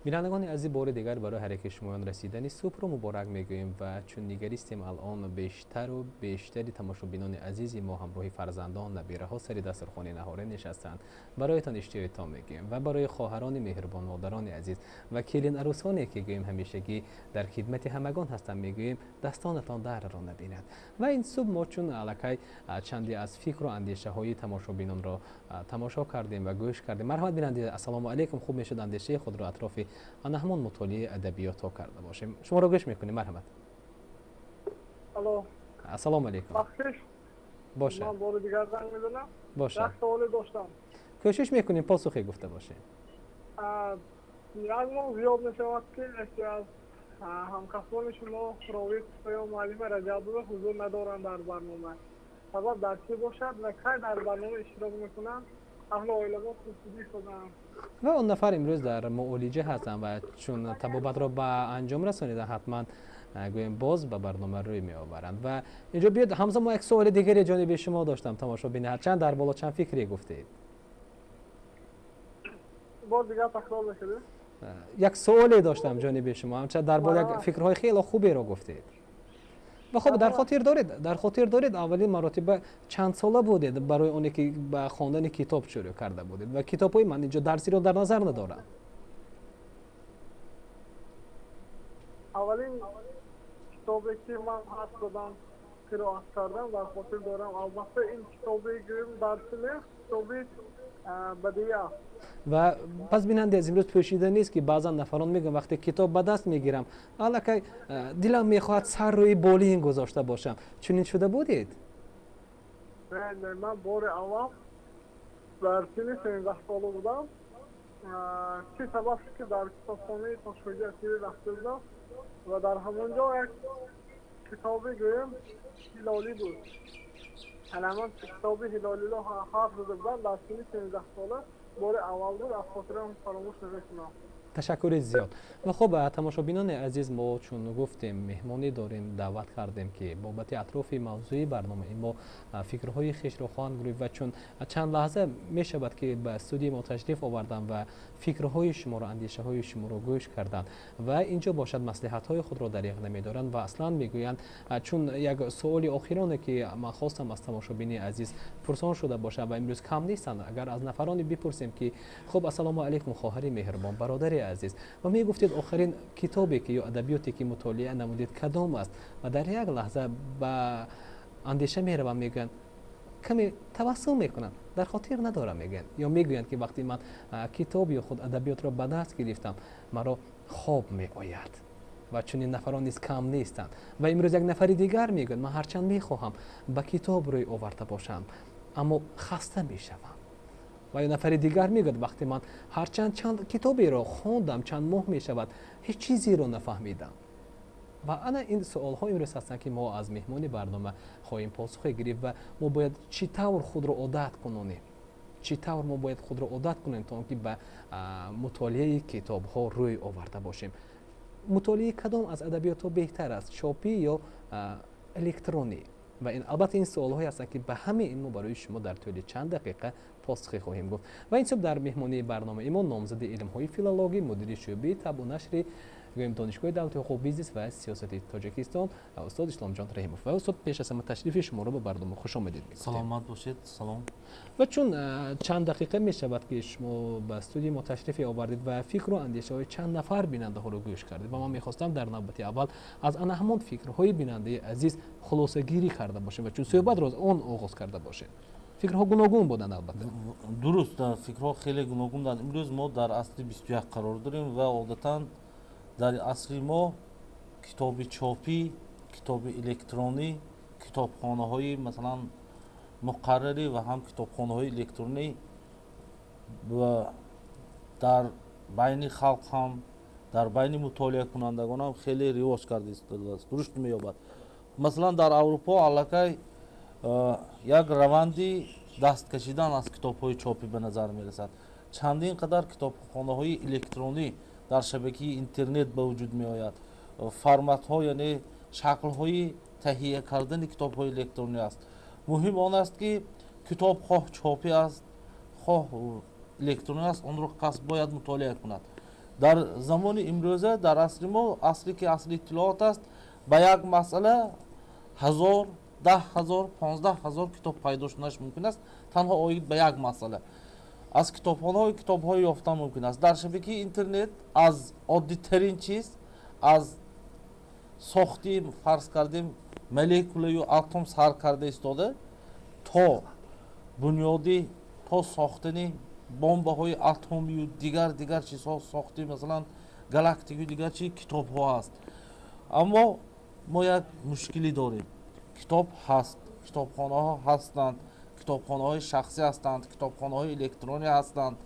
بینندگان عزیز بار دیگر برای هر یک شمایان رسیدن صبح رو مبارک میگوییم و چون نگریستیم الان بیشتر و بیشتری تماشابینان عزیزی ما همراه فرزندان نبیره ها سر دسترخوان نهاره نشستند برایتان اشتیاقتان میگوییم و برای خواهران مهربان مادران عزیز و کلین عروسانی که گوییم همیشگی در خدمت همگان هستند میگوییم دستانتان در را نبیند و این صبح ما چون الکی چندی از فکر و اندیشه های تماشابینان را تماشا کردیم و گوش کردیم. مرحمت بیننده السلام علیکم، خوب میشد اندیشه خود را اطراف آن همون مطالعه ادبیات ها کرده باشیم. شما را گوش میکنیم. مرحمت. الو. السلام علیکم. بخشش. باشه. من بار دیگر زنگ میزنم. باشه. یک سوال داشتم. کوشش میکنیم پاسخی گفته باشیم. یک ماه زیاد میشود که یکی از همکاسان شما راوی یا معلم رجب حضور ندارند در برنامه. سبب در چی باشد و کی در برنامه اشتراک میکنند؟ اهل عائله خصوصی شدند. و اون نفر امروز در معالجه هستن و چون طبابت را به انجام رسانیدن حتما گویم باز به برنامه روی می آورند. و اینجا بیاد همزمان ما یک سوال دیگری جانب شما داشتم تماشا بینید. چند در بالا چند فکری گفتید؟ باز دیگر تکرار بشه. یک سوالی داشتم جانب شما، همچنین در بالا فکرهای خیلی خوبی را گفتید. و خب در خاطر دارید اولین مراتب چند ساله بودید برای اونی که به خواندن کتاب شروع کرده بودید و کتاب‌های من اینجا درسی رو در نظر ندارم. اولین کتابی که من حد دادم قرائت کردم در خاطر دارم. البته این کتابی که درسی نیست، کتابی بدیه. و پس بیننده از امروز پوشیده نیست که بعضا نفران میگن وقتی کتاب به دست میگیرم الکی دلم میخواد سر روی بالین گذاشته باشم. چنین شده بودید؟ نه من بار اول در سن 13 ساله بودم. چه سبب که در کتابخانه تاشویی اصیلی رفته بودم و در همونجا یک کتابی گویم هلالی بود. من کتابی هلالی رو حرف زده بودم در سن 13 ساله. بار اول بود، از خاطرم فراموش نمیکنم. تشکر زیاد. و خب تماشابینان عزیز ما چون گفتیم مهمانی داریم دعوت کردیم که بابت اطراف موضوعی برنامه ما فکرهای خویش را خواهند گفت و چون چند لحظه می شود که به استودیو ما تشریف آوردن و فکرهای شما را اندیشه های شما را گوش کردند و اینجا باشد مصلحت های خود را دریغ نمی‌دارند و اصلا میگویند چون یک سوال آخرانه که من خواستم از تماشابین عزیز پرسان شده باشه و امروز کم نیستند اگر از نفرانی بپرسیم که خب السلام علیکم خواهر مهربان برادر عزیز و می گفتید آخرین کتابی که یا ادبیاتی که مطالعه نمودید کدام است و در یک لحظه با اندیشه میروم میگن کمی تبسم میکنن در خاطر ندارم میگن یا میگویند که وقتی من کتاب یا خود ادبیات را به دست گرفتم مرا خواب میآید و چون این نفران نیز کم نیستند و امروز یک نفر دیگر میگن من هرچند میخواهم با کتاب روی آورده باشم اما خسته میشوم و یه نفر دیگر میگه وقتی من هرچند چند کتابی را خوندم چند ماه می شود هیچ چیزی رو نفهمیدم و انا این سوال ها امروز هستند که ما از مهمانی برنامه خواهیم پاسخ گرفت و ما باید چطور خود را عادت کنونیم چطور ما باید خود را عادت کنیم تا اینکه به مطالعه کتاب ها روی آورده باشیم. مطالعه کدام از ادبیات ها بهتر است چاپی یا الکترونی؟ و این البته این سوال های هستند که به همه این ما برای شما در طول چند دقیقه پاسخ خواهیم گفت. و این صبح در مهمانی برنامه ما نامزد علم های فیلولوژی مدیر شعبه طب و نشر دانشگاه دولتی حقوق بیزنس و سیاست تاجیکستان استاد اسلام جان رحیموف. و استاد پیش از همه تشریف شما را به برنامه خوش آمدید میگویم. سلامت باشید. سلام. و چون چند دقیقه می شود که شما به استودیو ما تشریف آوردید و فکر و اندیشه های چند نفر بیننده ها رو گوش کردید و من میخواستم در نوبت اول از آن همون فکرهای بیننده عزیز خلاصه گیری کرده باشیم و چون صحبت را از اون آغاز کرده باشیم. فکرها گوناگون بودن البته. درست فکرها خیلی گوناگون بودن. امروز ما در اصل 21 قرار داریم و عادتاً در اصل ما کتاب چاپی، کتاب الکترونی، کتابخانه‌های مثلا مقرری و هم کتابخانه‌های الکترونی و در بین خلق هم در بین مطالعه کنندگان هم خیلی رواج کرده است. درست می‌یابد. مثلا در اروپا علاقه یک روندی دست کشیدن از کتاب‌های چاپی به نظر می‌رسد. چندین قدر کتابخانه‌های الکترونی در شبکه اینترنت به وجود می‌آید. فرمت‌ها یعنی شکل‌های تهیه کردن کتاب‌های الکترونی است. مهم آن است که کتاب خواه چاپی است خواه الکترونی است آن را کس باید مطالعه کند. дар замони имрӯза дар асри мо асле ки асли иттилоот аст ба як масъала 1000 10,000 15,000 китоб пайдо шудаш мумкин аст танҳо оид ба як масъала аз китобхонаҳои китобҳои ёфтан мумкин аст дар шабакаи интернет аз оддитарин чиз аз сохти фарз кардем молекулаю атом сар карда истода то бунёдӣ то сохтани бомбаҳои атомию дигар чизҳо сохти масалан галактикию дигар чи китобҳо ҳаст аммо мо як мушкилӣ дорем китоб ҳаст китобхонаҳо ҳастанд китобхонаҳои шахсӣ ҳастанд китобхонаҳои электронӣ ҳастанд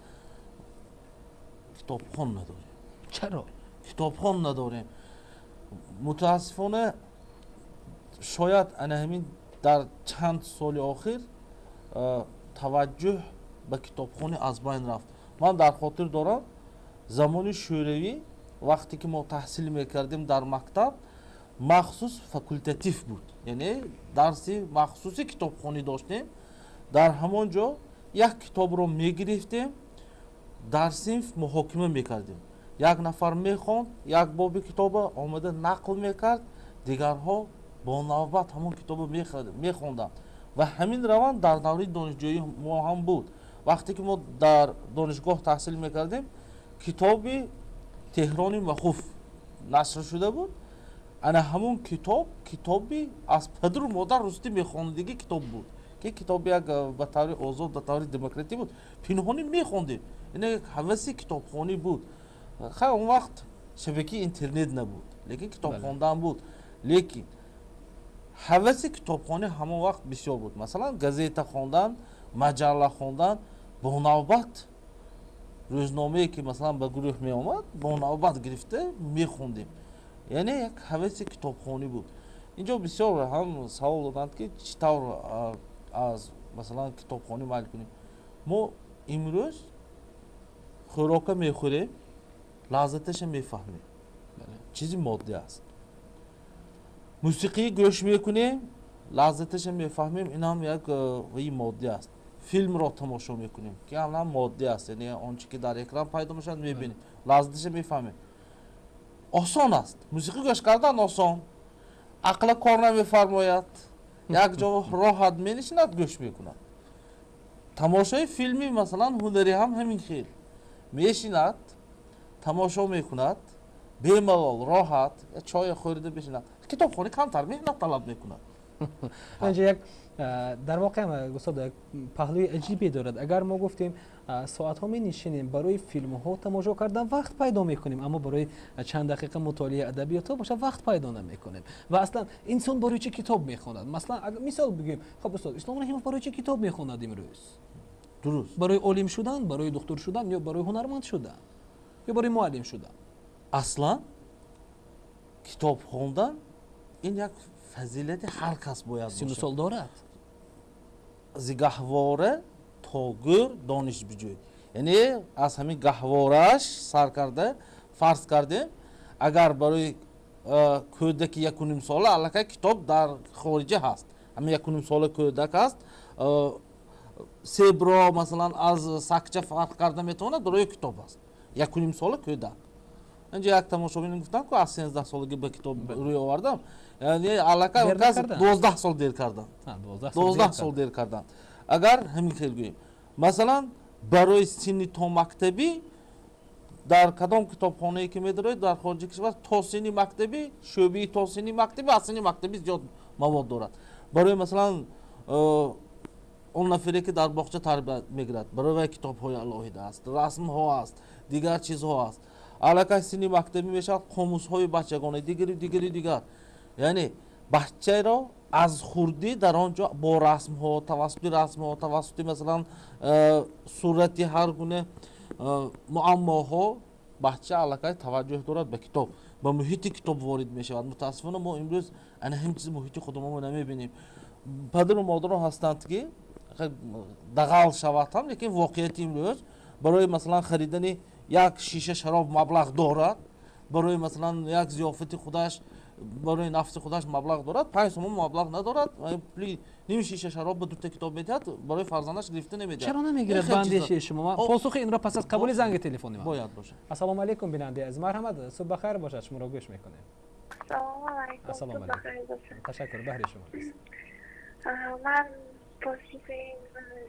китобхон надорем чаро китобхон надорем мутаассифона шояд ана ҳамин дар чанд соли охир таваҷҷӯҳ ба китобхона аз байн рафт ман дар хотир дорам замони шӯравӣ вақте ки мо таҳсил мекардем дар мактаб махсус факултатив буд яъне дарси махсуси китобхонӣ доштем дар ҳамон ҷо як китобро мегирифтем дар синф муҳокима мекардем як нафар мехонд як боби китоба омада нақл мекард дигарҳо бо навбат ҳамон китобро мехонданд ва ҳамин раванд дар давраи донишҷӯӣ мо ҳам буд вақте ки мо дар донишгоҳ таҳсил мекардем китоби теҳрони махуф нашр шуда буд ана ҳамон китоби аз падру модар рустӣ мехондагӣ китоб буд ки китоби як ба таври озод ба таври демократӣ буд пинҳонӣ мехондем ин як ҳаваси китобхонӣ буд хай он вақт шабакаи интернет набуд лекин китоб хондан буд лекин ҳаваси китобхонӣ ҳамон вақт бисёр буд масалан газета хондан маҷалла хондан бо навбат рӯзномае ки масалан ба гурӯҳ меомад бо навбат гирифта мехондем яъне як ҳаваси китобхонӣ буд инҷо бисёр ҳам савол доданд ки чӣ тавр аз масалан китобхонӣ майл кунем мо имрӯз хӯрока мехӯрем лаззаташа мефаҳмем чизи моддӣ аст мусиқӣ гӯш мекунем лаззаташа мефаҳмем инам як ваи моддӣ аст филмро тамошо мекунем ки ҳам моддӣ аст яъне он чи ки дар экран пайдо мешавад мебинем лаззаташа мефаҳмем осон аст мусиқӣ гӯш кардан осон ақла кор намефармояд як ҷо роҳат менишинад гӯш мекунад тамошои филми масалан ҳунарӣ ҳам ҳамин хел мешинад тамошо мекунад бемалол роҳат чое хӯрида бешинад китобхонӣ камтар меҳнат талаб мекунад اینجا یک در واقع گفتم یک پهلوی عجیبی دارد اگر ما گفتیم ساعت ها می نشینیم برای فیلم ها تماشا کردن وقت پیدا میکنیم اما برای چند دقیقه مطالعه ادبیات ها باشه وقت پیدا نمیکنیم و اصلا انسان برای چه کتاب میخواند مثلا مثال بگیم خب استاد اسلام رحیمов برای چه کتاب میخواند امروز درست برای عالم شدن برای دکتر شدن یا برای هنرمند شدن یا برای معلم شدن اصلا کتاب خوندن این یک فضیلت هر کس باید باشه. 30 سال دارد. از گهواره تا گر دانش بجوید. یعنی از همین گهوارهش سر کرده فرض کردیم اگر برای کودک 1.5 ساله علاقه کتاب در خارجه هست. همین 1.5 ساله کودک هست. سبرا مثلا از سکچه فرق کرده میتونه برای کتاب هست. 1.5 ساله کودک. اینجا یک تماشاچی گفتن که از 13 سالگی به کتاب روی آوردم. یعنی علاقه اون کس 12 سال دیر کردن. 12 سال دیر کردن. اگر همین خیلی گوییم مثلا برای سنی تا مکتبی در کدام کتابخانه‌ای که می‌دارید در خارج کشور تا سنی مکتبی شعبه تا سنی مکتبی از سنی مکتبی زیاد مواد دارد. برای مثلا اون نفری که در باغچه تربیت می‌گیرد برای کتاب‌های الهیده است، رسم‌ها است، دیگر چیزها است. علاقه سنی مکتبی میشود قاموس‌های بچگانه دیگر. یعنی بچه را از خوردی در آنجا با رسم‌ها توسط مثلا صورتی هر گونه معماها بچه علاقه توجه دارد به کتاب به محیط کتاب وارد میشود. متاسفانه ما امروز انا همین چیز محیط خودمون نمیبینیم. پدر و مادر هستند که دغل شود هم لیکن واقعیت امروز برای مثلا خریدن یک شیشه شراب مبلغ دارد برای مثلا یک ضیافت خودش برای نفس خودش مبلغ دارد 5 سوم مبلغ ندارد پلی نیم شیشه شراب به 2 تا کتاب میدهد برای فرزندش گرفته نمیده. چرا نمیگیرد بنده شما؟ پاسخ این را پس از قبول زنگ تلفنی ما باید باشه. السلام علیکم بیننده از مرحمت صبح بخیر باشد شما را گوش میکنیم. سلام علیکم. تشکر بهر شما است. من پاسخ این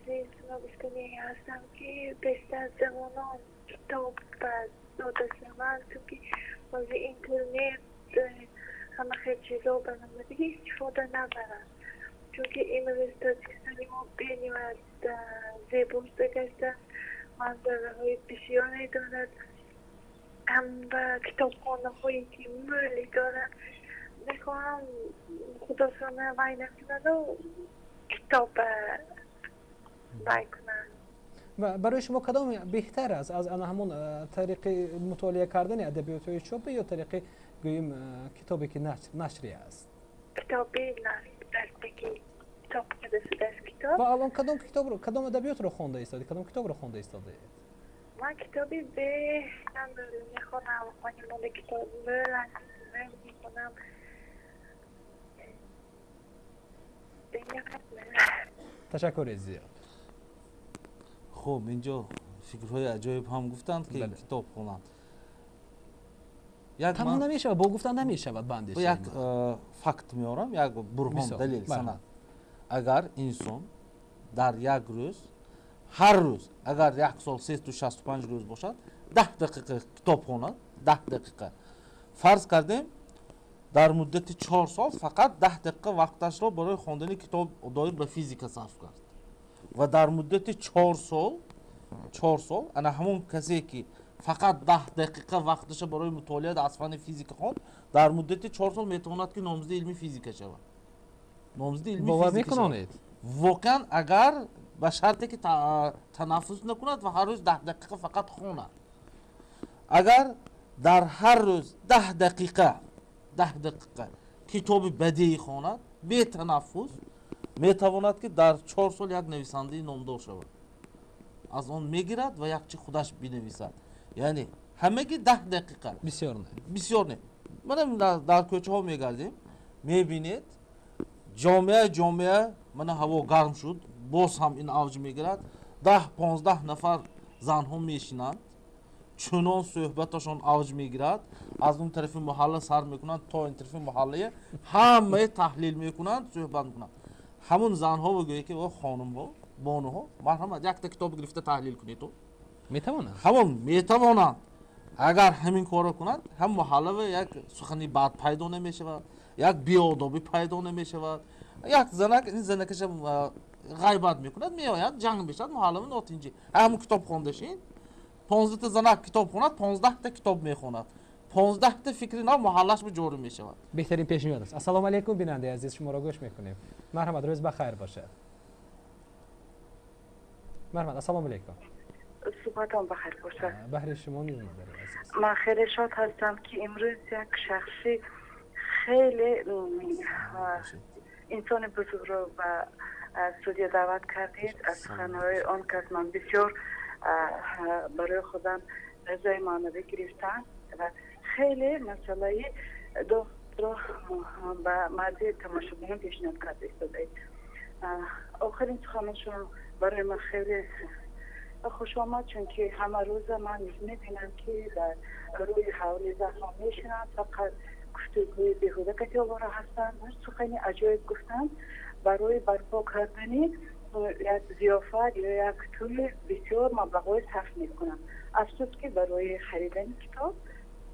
زیستما گفتنی هستم که بیشتر زمانان کتاب داده شوند چون که از اینترنت همه خیلی چیزا برنامه‌ریزی استفاده نبرند چون که امروز دادگستانی ما بینیم از زیباست گشته منظره های بسیاری دارد هم به کتابخانه هایی که مولی دارد میخواهم خدا سانه وای نکند و کتاب بای کنند. و برای شما کدام بهتر است از همون طریق مطالعه کردن ادبیات چاپی یا طریق گویم کتابی که نشری است؟ کتابی دستی کتاب دست کتاب. و الان کدام ادبیات رو خوانده ایستادی؟ کدام کتاب رو خوانده ایستادی؟ من کتابی به میخونم خواهی مال کتاب میخونم تشکر زیاد. خب اینجا فکرهای عجایب هم گفتند که بله. کتاب خوانند. تمام نمیشه با گفتن نمیشه بندش. یک فکت میارم یک برهان دلیل سند. اگر انسان در یک روز هر روز اگر یک سال 365 روز باشد 10 دقیقه کتاب خواند 10 دقیقه فرض کردیم در مدت 4 سال فقط 10 دقیقه وقتش را برای خواندن کتاب دایر به فیزیک صرف کرد و در مدت 4 سال انا همون کسی که فقط 10 دقیقه وقتش برای مطالعه از فن فیزیک خواند در مدت 4 سال میتواند که نامزد علمی فیزیک شود. نامزد علمی فیزیک شود. واقعا اگر به شرطی که تنفس نکند و هر روز 10 دقیقه فقط خواند. اگر در هر روز 10 دقیقه کتاب بدیعی خواند بی تنفس میتواند که در 4 سال یک نویسنده نامدار شود. از آن میگیرد و یک چی خودش بنویسد. یعنی همگی 10 دقیقه. بسیار نه. من در کوچه ها میگردیم میبینید جامعه من هوا گرم شد باز هم این اوج میگیرد 10-15 نفر زن ها میشینند چنان صحبتشان اوج میگیرد از اون طرف محله سر میکنند تا این طرف محله همه تحلیل میکنند صحبت میکنند. همون زن ها بگویی که خانم ها بانو ها مرحمت یک تا کتاب گرفته تحلیل کنید تو میتوانند همون میتوانند اگر همین کارو کنند هم محله و یک سخنی بد پیدا نمیشود یک بیادابی پیدا نمیشود یک زنک این زنکش غیبت میکند میآید جنگ میشد محله ناتینجی همون کتاب خواندشین 15 تا زنک کتاب خوند 15 تا کتاب میخواند 15 تا فکری نو محلش به جور میشود. بهترین پیشنهاد است. السلام علیکم بیننده عزیز شما را گوش میکنیم. مرحبا روز بخیر باشه. مرحبا السلام علیکم. صبحتون بخیر باشه. بهر شما میزنم عزیز. من خیلی شاد هستم که امروز یک شخصی خیلی انسان بزرگ رو به استودیو دعوت کردید. از سخنرانی آن کس من بسیار برای خودم رضای معنوی گرفتم و خیلی مسئله دو به مرد تماشاگران پیشنهاد کرده ایستاده. آخرین سخنشون برای من خیلی خوش آمد چون که همه روز من میبینم که در روی حوالی زخم میشنم فقط گفتگوی بیهوده کتابارا هستن سخنی عجایب گفتن برای برپا کردنی یک ضیافت یا یک طول بسیار مبلغ صرف میکنن. افسوس که برای خریدن کتاب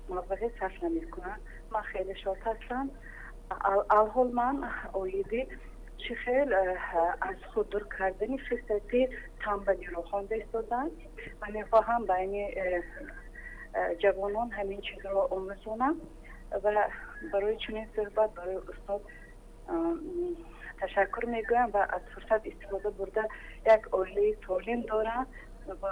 مبلغ صرف نمیکنن. من خیلی شاد هستم. الحال من اویدی چه خیلی از خود دور کردن فرصتی تنبلی رو خوانده ایستادن و میخواهم بین جوانان همین چیز رو آموزونم و برای چنین صحبت برای استاد تشکر میگویم و از فرصت استفاده برده یک عائله سالم دارم و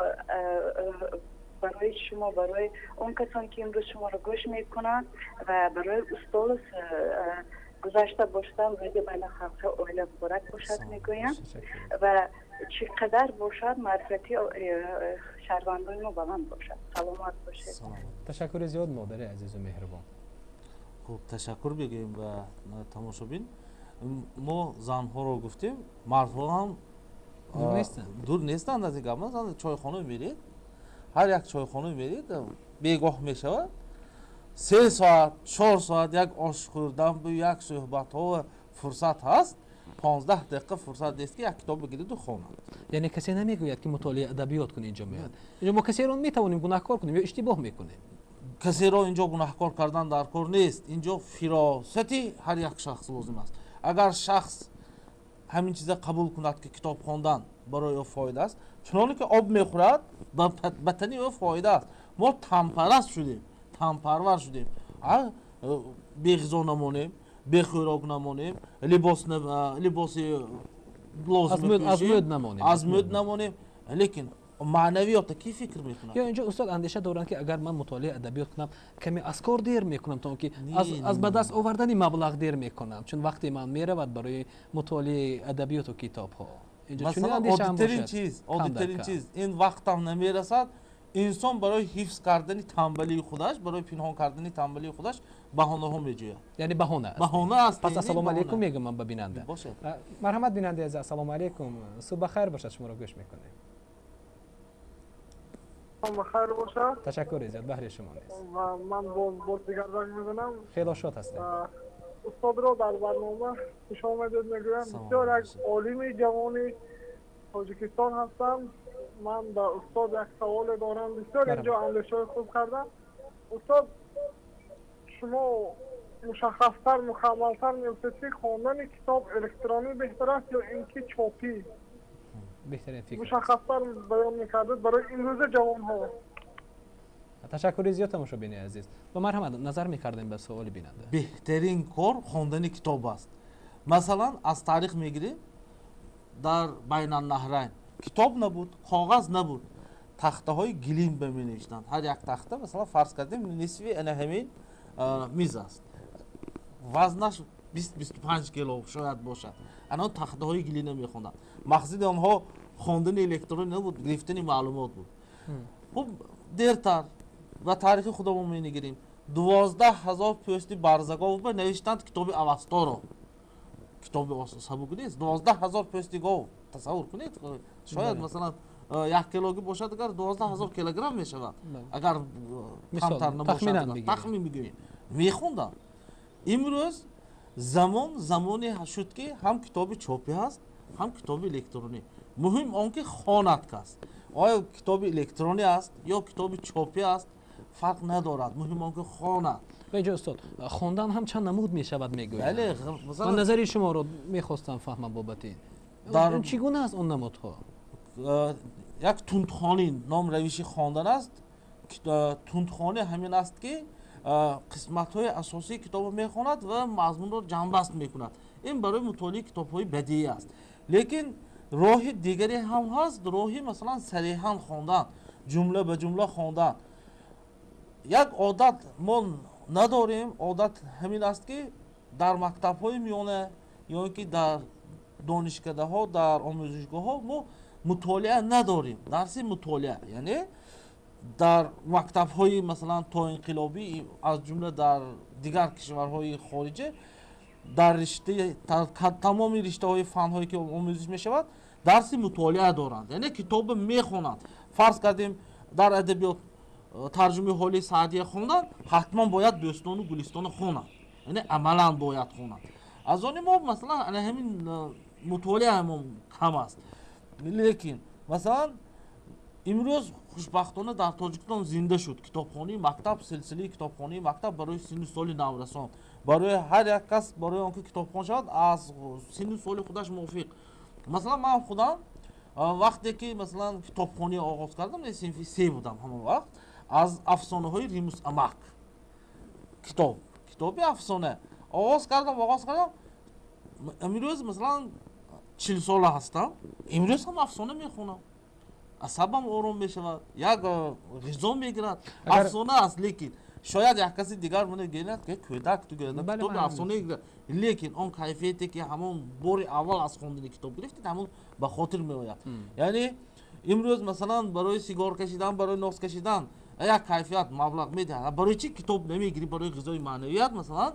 برای شما برای اون کسانی که امروز شما رو گوش میکنن و برای استاد گذشته باشدم روی بین خلق عائله مبارک باشد میگویم و چقدر باشد معرفتی شهروندان ما بلند باشد. سلامت باشید. تشکر زیاد مادر عزیز و مهربان. خب تشکر بگیم و تماشابین. ما زنها رو گفتیم، مردها هم دور نیستند از این گپ. مثلا چایخانه میرید، هر یک چایخانه میرید بیگاه میشود 3 ساعت 4 ساعت یک آش خوردن و یک صحبت ها فرصت هست. 15 دقیقه فرصت است که یک کتاب بگیرید و خواند. یعنی کسی نمیگوید که مطالعه ادبیات کنید اینجا میاد. اینجا ما کسی رو میتوانیم گناهکار کنیم یا اشتباه میکنیم. کسی را اینجا گناهکار کردن در کار نیست. اینجا فراستی هر یک شخص لازم است. اگر شخص همین چیزا قبول کند که کتاب خواندن برای او فایده است، چنانکه که آب میخورد به تن او فایده است. ما تنپرست شدیم، تنپرور شدیم. بیغذا نمانیم، بیخوراک نمانیم، لباس لازم از مد نمانیم. لیکن معنویات کی فکر میکنه؟ یا اینجا استاد اندیشه دارن که اگر من مطالعه ادبیات کنم کمی از کار دیر میکنم تا که از به دست آوردن مبلغ دیر میکنم، چون وقتی من میرود برای مطالعه ادبیات و کتاب ها. اینجا چون اندیشه هم عادی چیز این وقت هم نمیرسد. انسان برای حفظ کردن تنبلی خودش، برای پنهان کردن تنبلی خودش بهانه ها میجوید. یعنی بهانه است. پس السلام علیکم میگم من به بیننده. مرحمت بیننده عزیز، السلام علیکم، صبح بخیر باشد. شما رو گوش میکنیم. بخیر باشد. تشکر زیاد، بهر شما نیست. و من باز دیگر رنگ میزنم. خیلی شاد هستم. استاد رو در برنامه خوش آمدید میگویم. بسیار یک عالم جوانی تاجیکستان هستم. من به استاد یک سوال دارم. بسیار اینجا اندیشه خوب کردم. استاد شما مشخصتر مکملتر میگوید که خواندن کتاب الکترونی بهتر است یا اینکه چاپی؟ بهترین فکر مشخصتر بیان میکردید برای این روز جوان ها. تشکر زیاد تماشابین عزیز. و مرحمت نظر میکردیم به سوال بیننده. بهترین کار خواندن کتاب است. مثلا از تاریخ میگیریم، در بین النهرین کتاب نبود، کاغذ نبود، تخته های گلیم بمینوشتند. هر یک تخته مثلا فرض کردیم نصفی همین میز است، وزنش 20-25 کیلو شاید باشد. الان تخته های گلی نمیخوندن. مقصد آنها خواندن الکترونی نبود، گرفتن معلومات بود. خب دیرتر و تاریخ خودمون میگیریم 12,000 پستی برزگاه و نوشتند کتاب اوستا رو. کتاب سبک نیست، 12,000 پستی گاو. تصور کنید شاید مثلا 1 کیلوگرم باشد، اگر 12,000 کیلوگرم میشود. اگر کمتر نباشد تخمین میگیم میخوندن. امروز زمانی شد که هم کتاب چاپی هست هم کتاب الکترونی. مهم آن که خواند کس. آیا کتاب الکترونی است یا کتاب چاپی است فرق ندارد. مهم آن که خواند. و اینجا استاد خواندن هم چند نمود میشود میگوید. بله مثلا من نظری شما رو میخواستم فهمم بابت این. چگونه است اون نمودها؟ یک توندخوانی نام روشی خواندن است. توندخوانی همین است که قسمت های اساسی کتاب میخواند و مضمون رو جنبست میکند. این برای مطالعه کتاب های بدیهی است. لیکن راه دیگری هم هست، راهی مثلا صریحا خواندن، جمله به جمله خواندن. یک عادت ما نداریم. عادت همین است که در مکتب های میانه یا اینکه در دانشکده ها، در آموزشگاه ها ما مطالعه نداریم. درس مطالعه یعنی در مکتب های مثلا تا انقلابی از جمله در دیگر کشورهای خارجی در رشته تمام رشته های فن هایی که آموزش می شود درس مطالعه دارند. یعنی کتاب میخوانند. فرض کردیم در ادبیات ترجمه حالی سعدیه خوندن، حتما باید بستان و گلستان خوانند. یعنی عملا باید خوانند. از آن ما مثلا همین مطالعه هم کم است. لیکن مثلا امروز خوشبختانه در تاجیکستان زنده شد کتابخانه مکتب، سلسله کتابخانه مکتب برای سن سال نورسان. برای هر یک کس برای آنکه کتابخوان شود از سن سال خودش موافق. مثلا من خودم وقتی که مثلا کتابخانه آغاز کردم در صنف 3 بودم، همون وقت از افسانه های ریموس امک کتاب افسانه آغاز کردم. امروز مثلا 40 ساله هستم، امروز هم افسانه میخونم. عصبم آروم میشود، یک غذا میگیرد. افسانه است. لیکن شاید یک کسی دیگر منو گیرد که کودک تو گیرد کتاب افسانه گیرد، لیکن اون کیفیتی که همون بار اول از خوندن کتاب گرفتید همون به خاطر میآید. یعنی امروز مثلا برای سیگار کشیدن، برای نقص کشیدن یک کیفیت مبلغ میده. برای چی کتاب نمیگیری؟ برای غذای معنویت مثلا،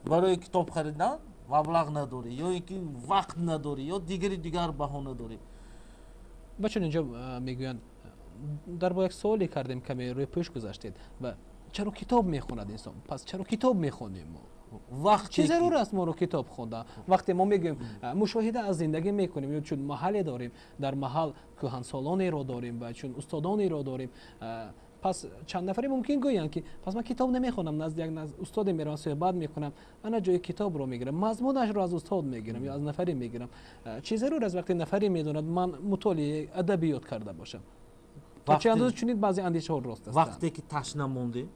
برای کتاب خریدن مبلغ نداری یا اینکه وقت نداری یا دیگر بهانه داری. بچون اینجا میگویند در با یک سوالی کردیم که روی پیش گذاشتید و چرا کتاب میخوند انسان؟ پس چرا کتاب میخونیم ما؟ وقتی چه ضرور است ما رو کتاب خوندن؟ وقتی ما میگیم مشاهده از زندگی میکنیم یا چون محلی داریم، در محل کهنسالانی رو داریم و چون استادانی رو داریم، پس چند نفری ممکن گویند که پس من کتاب نمیخونم، نزد یک استاد میرم صحبت میکنم، انا جای کتاب رو میگیرم، مضمونش رو از استاد میگیرم یا از نفری میگیرم. چه ضرور است وقتی نفری میدوند من مطالعه ادبیات کرده باشم؟ تا چه اندازه چنین بعضی اندیشه ها راست است؟ وقتی که تشنه موندیم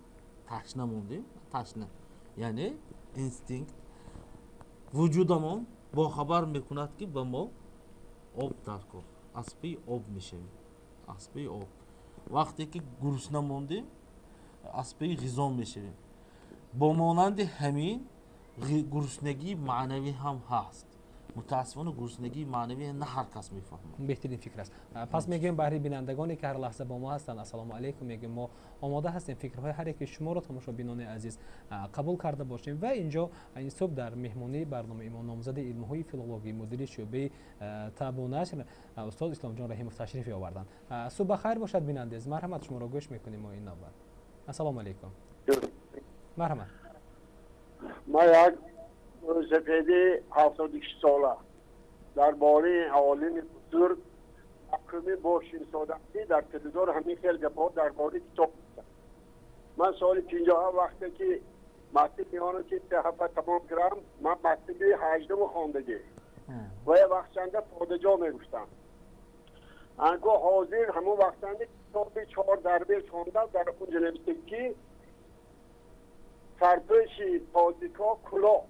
یعنی اینستینکت وجودمون با خبر میکند که به ما آب در کن، از پی آب میشویم، از پی آب. وقتی که گرسنه موندیم از پی غذا میشویم. با مانند همین گرسنگی معنوی هم هست. متاسفانه گرسنگی معنوی نه هر کس میفهمه. بهترین فکر است. پس میگیم برای بینندگانی که هر لحظه با ما هستند السلام علیکم، میگیم ما آماده هستیم فکرهای هر یک شما رو تماشابینان عزیز قبول کرده باشیم و اینجا این صبح در مهمانی برنامه ایمان نامزد علم‌های فیلولوژی مدیر شعبه طب و نشر استاد اسلام جان رحیمov تشریف آوردند. صبح بخیر باشد بیننده عزیز، مرحمت شما رو گوش میکنیم ما این نوبت. السلام علیکم. مرحمت. ما یک سپیدی 76 ساله درباره عالم بزرگ حکمی باشیم سادتی در تلویزیون همین خیلی گپا درباره کتاب می‌کنم. من سال 50 وقتی که مکتب میانه که 3 هفته تمام کردم، من مکتب 18 خواندگی و یه وقت چنده پادجا میگفتم. انگو حاضر همون وقت چنده کتاب 4 دربه خونده در اونجا نوشته که فرپش پادیکا کلا.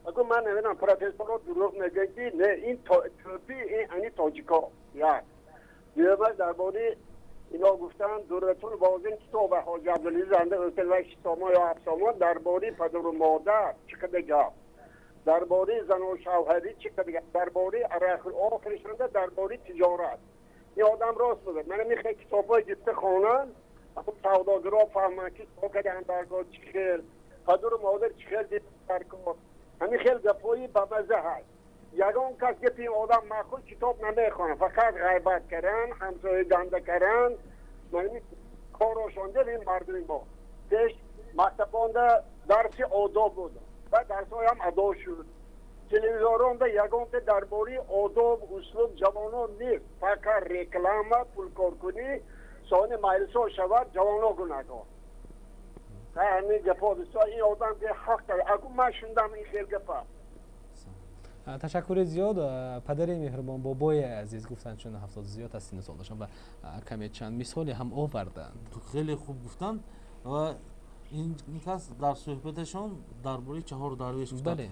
اگه من نمیدونم پروفسور رو دروغ میگه که نه این توپی این تاجیکا یا دیگه درباره اینا گفتن دورتون بازین کتاب حاجی عبدالعزیز زنده حسین و شتاما یا افسامان درباره پدر و مادر چقدر گفت، درباره زن و شوهری چقدر گفت، درباره آخرش رنده درباره تجارت. این آدم راست میگه. من میخوام کتابای جسته خوانن اما سوداگرا فهمن که کدام درگاه چخیل پدر و مادر چخیل دیده درگاه همین خیلی گپایی بمزه هست. یگان کس که این آدم مخود کتاب نمیخوانه، فقط غیبت کردن، همسایه گنده کردن. من کار روشنده به این مردمی ما پیش مکتبان درس آداب بود و درس های هم ادا شد. تلویزیون ده یگان که درباره آداب اسلوب جوانان نیست، فقط رکلام پول کار کنی سان مایلسا شود جوانا گناهگار. همین گپا بسیار این آدم که حق داره. اگه من شوندم این خیلی گپا. تشکر زیاد. پدر مهربان بابای عزیز گفتن چون 70 زیاد از سن سال داشتن و کمی چند مثالی هم آوردند. خیلی خوب گفتن و این کس در صحبتشون درباره 4 درویش گفتن. بله.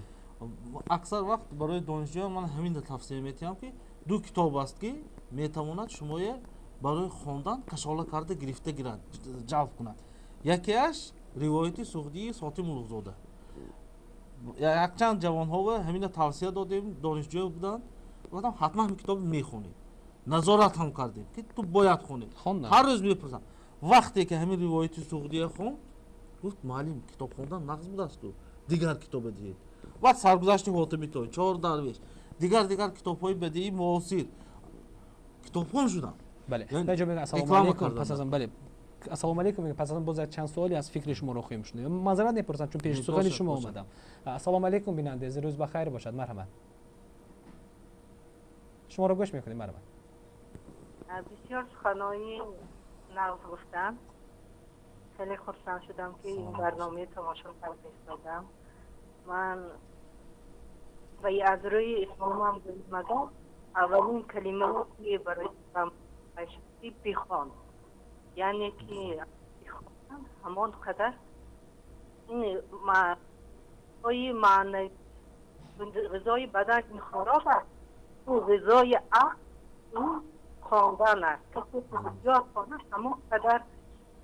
اکثر وقت برای دانشجویان من همین تفسیر میتونم که 2 کتاب است که میتواند شما برای خواندن کشاله کرده گرفته گیرد جلب کند. یکیش روایت سعدی ساتی ملوک‌زاده. یک چند جوان ها و همین توصیه دادیم، دانشجو بودن، گفتم حتما همین کتاب میخونید، نظارت هم کردیم که تو باید خونید. هر روز میپرسم وقتی که همین روایت سعدی خوند گفت معلم کتاب خوندن نقص بود است، تو دیگر کتاب دیگه بعد سرگذشت حاتمی توی 4 درویش دیگر کتاب های بدیهی معاصر کتاب خوان شدن. بله. اینجا میگم السلام علیکم. پس ازم بله السلام علیکم. پس ازم باز چند سوالی از فکر شما رو خواهیم شنید. معذرت میپرسم چون پیش سخن شما اومدم. السلام علیکم بیننده، روز بخیر باشد. مرحبا. شما رو گوش میکنیم. مرحبا. بسیار سخنایی نقض گفتم. خیلی خرسند شدم که این برنامه تماشا کردم. من و از روی اسلام هم مگم اولین کلمه که برای اسلام بخوان، یعنی که همان قدر این معنی غذای بدن این خوراک است و غذای عقل این خواندن است که زیاد خواندن همان قدر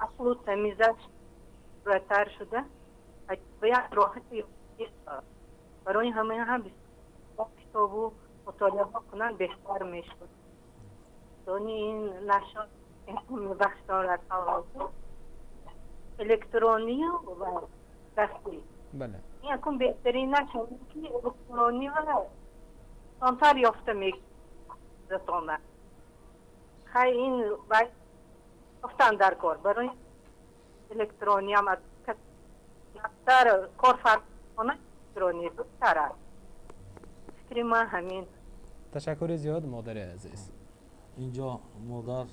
عقل و تمیزش بهتر شده و یک راحتی برای همه هم کتاب و مطالعه کنن بهتر میشود. دانی این نشان این بخش دارد الکترونی و دستی. بله. این اکن بهترین نشون که الکترونی و سانتر یافته میکنه. خیلی این باید افتان در کار برای الکترونی هم در کار فرق کنه الکترونی بهتر است. فکر من همین. تشکر زیاد مادر عزیز. اینجا مادر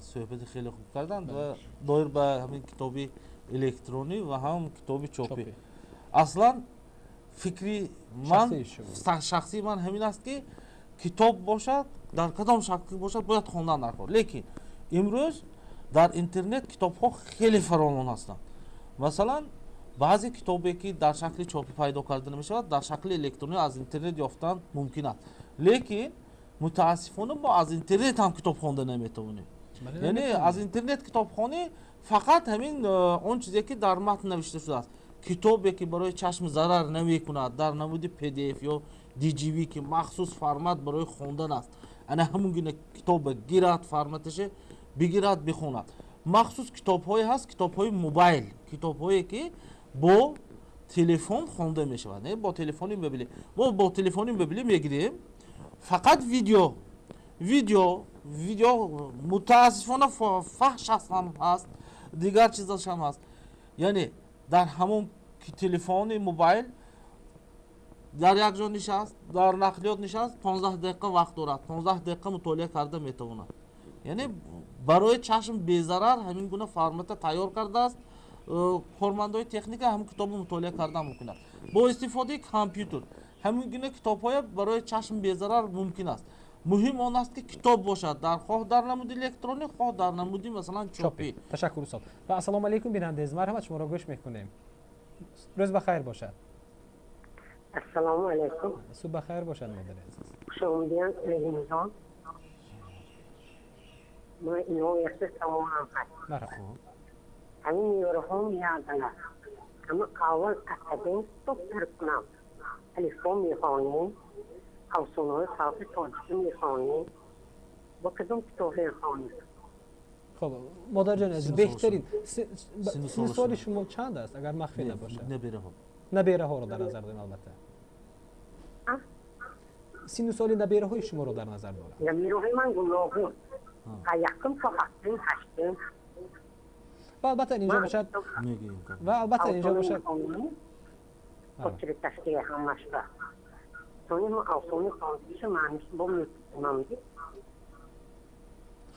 صحبت خیلی خوب کردند و دایر به همین کتابی الکترونی و هم کتابی چاپی. اصلا فکری من شخصی من همین است که کتاب باشد در کدام شکل باشد باید خواندن در کار. لیکن امروز در اینترنت کتاب ها خیلی فراوان هستند. مثلا بعضی کتابی که در شکل چاپی پیدا کرده نمی شود در شکل الکترونی از اینترنت یافتن ممکن است. لیکن متاسفانه ما از اینترنت هم کتاب خوانده نمیتونیم. یعنی از اینترنت کتاب خوانی فقط همین اون چیزی که در متن نوشته شده است. کتابی که برای چشم ضرر نمی کند در نمود PDF یا DGV که مخصوص فرمت برای خواندن است. انا همون گونه کتاب گیرد فرمتش بگیرد بخوند. مخصوص کتاب های هست، کتاب های موبایل، کتاب هایی که با تلفن خوانده می شود. نه با تلفنی ببینیم. ما با تلفنی ببینیم میگیریم. فقط ویدیو متاسفانه فحش هم هست، دیگر چیزاش هم هست. یعنی در همون تلفن موبایل در یک جا نشست، در نقلیات نشست، 15 دقیقه وقت دارد، 15 دقیقه مطالعه کرده میتواند. یعنی برای چشم بی‌ضرر همین گونه فرمت تیار کرده است. کارمندای تکنیک هم کتاب مطالعه کرده میکنند. با استفاده کامپیوتر همین گونه کتاب‌های برای چشم بی‌ضرر ممکن است. مهم آن است که کتاب باشد در نمود الکترونیک خواه در نمودی مثلا چاپی. تشکر استاد. و السلام علیکم بیننده مرحمت شما را گوش میکنیم. روز بخیر باشد. السلام علیکم. صبح بخیر باشد مادر عزیز. شما بیان تلویزیون ما اینو یخت تمام هست. مرحبا. همین یورهم یادنا. اما اول اکادمی تو کنم. الفبا میخوانیم. او سنوی خاصی تاجیکی میخوانیم. با کدوم کتاب میخوانیم؟ خب مادر جان عزیز بهترین سال شما چند است اگر مخفی نباشه؟ نبیره ها رو در نظر داریم البته. سن و سال نبیره های شما رو در نظر دارم. نبیره های من گناهون. یکم تا هفتیم هشتیم. و البته اینجا باشد. و البته اینجا باشد. خودشی تشکیه همش را. سونی ما آسونی خواندیش معنیش با میتونم.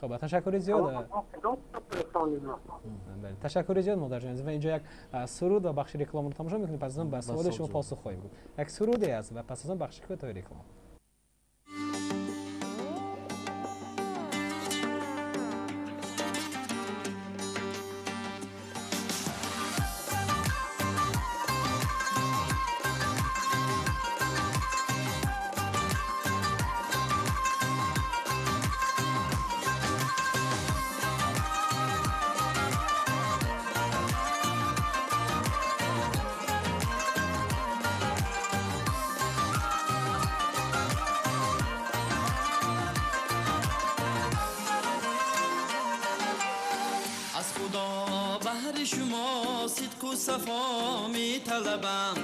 خب تشکر زیاد. تشکر زیاد مادر جان. و اینجا یک سرود و بخش رکلام رو تماشا میکنیم. پس از آن به سوال شما پاسخ خواهیم بود. یک سرودی است و پس از آن بخش کوتاه رکلام. صفا می طلبم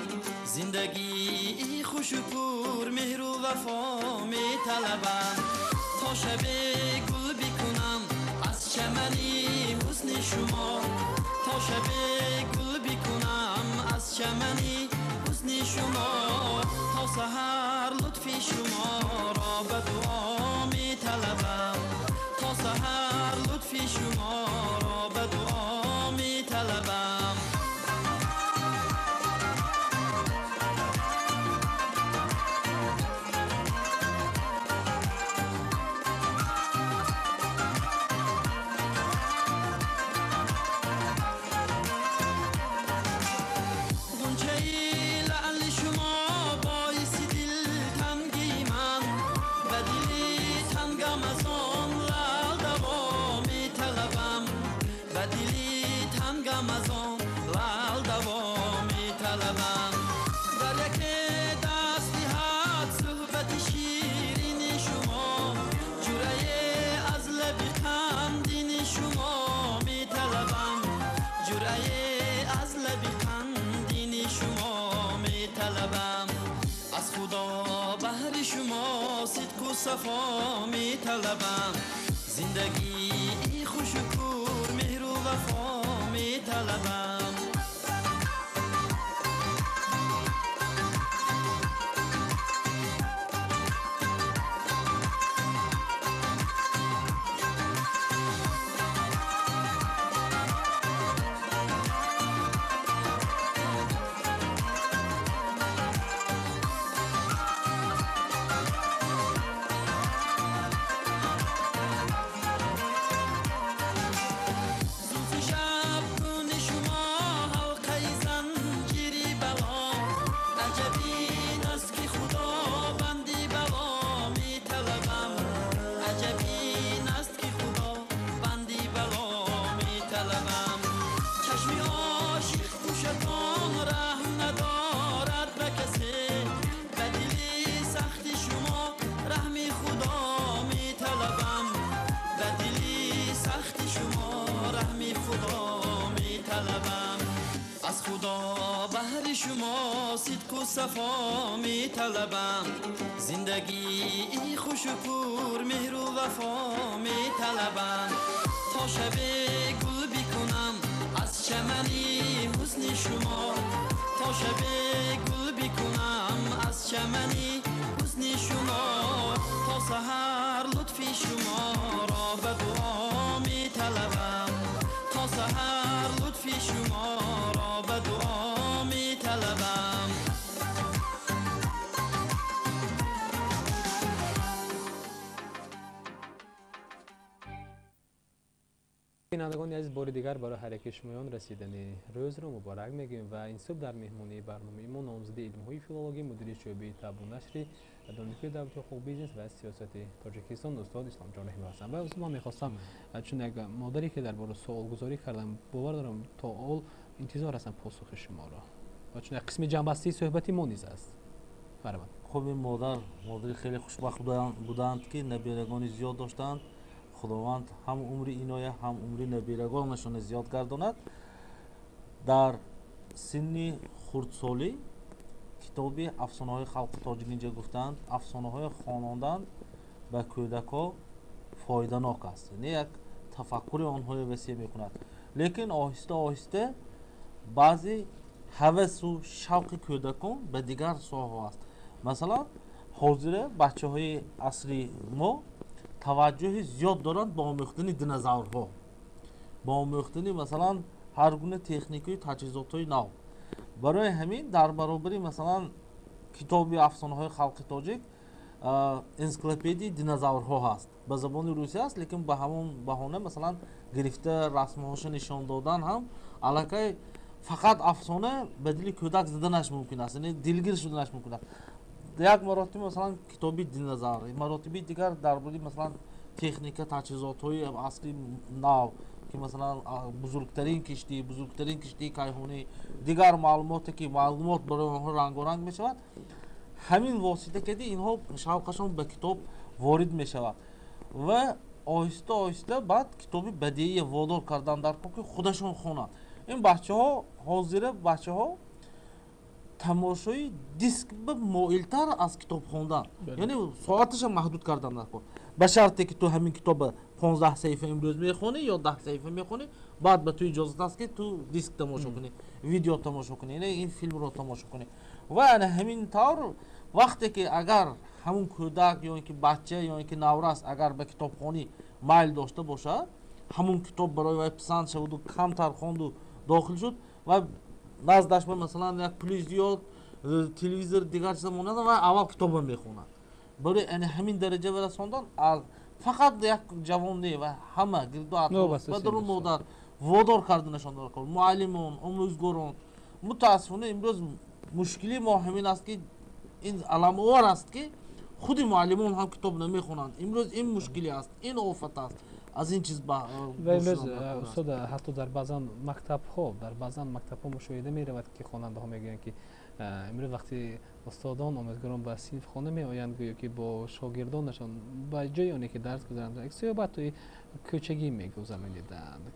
زندگی خوش و پر مهر و وفا می طلبم تا شب گل بکنم از چمنی حسن شما تا شب گل بکنم از چمنی حسن شما تا سحر لطف شما را به دعا می طلبم تا سحر لطف شما را به دعا می طلبم شما می طلبم جرأت شما صدق و صفا می طلبم زندگی خوش و پور مهر و وفا می طلبم شما صدق و صفا می طلبم زندگی خوش و پور مهر و وفا می طلبم تا شب گل بکنم از چمنی حسن شما تا شب گل بکنم از چمنی حسن شما تا سحر لطف شما را به دعا می طلبم تا سحر لطف شما را به دعا می طلبم بینندگان عزیز بار دیگر برای هر یک شمایان رسیدن روز رو مبارک میگیم و این صبح در مهمانی برنامه ما نامزد علم‌های فیلولوژی مدیر شعبه طب و نشر دانشگاه دولتی حقوق بیزنس و سیاست تاجیکستان استاد اسلام جان رحیمی هستم و از ما میخواستم چون یک مادری که درباره سوال گذاری کردم باور دارم تا اول انتظار هستم پاسخ شما را و چون یک قسم جنبسته صحبتی ما نیز است فرمان خب این مادری خیلی خوشبخت بودند که نبیرگانی زیاد داشتند خداوند هم عمر اینایه هم عمر نبیرگانشان زیاد گرداند در سن خردسالی کتابی افسانه‌های خلق تاجیک اینجا گفتند افسانه‌های خواندن به کودک‌ها فایده‌ناک است یعنی یک تفکر آنها وسیع می‌کند لیکن آهسته آهسته بعضی هوس و شوق کودکان به دیگر ساحه‌ها است مثلا حاضر بچه‌های عصری ما توجه زیاد دارند با آموختن دینозاورها با آموختن مثلا هر گونه تکنیکی تجهیزات‌های نو برای همین در برابر مثلا کتابی افسانه‌های خلق تاجیک انسیکلوپدی دینозاورها هست به زبان روسی است لیکن به همون بهانه مثلا گرفته رسم‌هاش نشان دادن هم الکی فقط افسانه به دل کودک زدنش ممکن است یعنی دلگیر شدنش ممکن است یک مراتب مثلا کتابی دینозاور مراتبی دیگر درباره مثلا تکنیک تجهیزات‌های اصلی نو که مثلا بزرگترین کشتی کیهانی دیگر معلوماتی که معلومات برای آنها رنگارنگ می شود همین واسطه که اینها شوقشان به کتاب وارد می شود و آهسته آهسته بعد کتابی بدیهی وادار کردن در که خودشان خوانند این بچه‌ها حاضر بچه‌ها تماشای دیسک به مایل‌تر از کتاب خواندن یعنی ساعتش محدود کردن در کار به شرطی که تو همین کتاب 15 صفحه امروز میخونی یا 10 صفحه میخونی بعد به تو اجازه است که تو دیسک تماشا کنی ویدیو تماشا کنی یعنی این فیلم رو تماشا کنی و همین طور وقتی که اگر همون کودک یا اینکه بچه یا اینکه نورس اگر به کتابخوانی میل داشته باشه همون کتاب برای وی پسند شد و کمتر خواند و داخل شد و نزدش مثلا یک پلیز یا تلویزیون دیگر چیز مونده و اول کتاب میخوند برای همین درجه برساندن فقط یک جوانی و همه گرد و اطراف و درون مادر وادار کردنشان در کار معلمان آموزگاران متاسفانه امروز مشکلی ما همین است که این علاموار است که خود معلمان هم کتاب نمیخونند امروز این مشکلی است این آفت است از این چیز با و امروز استاد حتی در بعضن مکتب ها مشاهده می رود که خواننده ها میگویند که امروز وقتی استادان آموزگاران به صنف خانه می آیند گویا که با شاگردانشان با جای آنی که درس گذارند یک صحبت توی کوچگی میگذرانند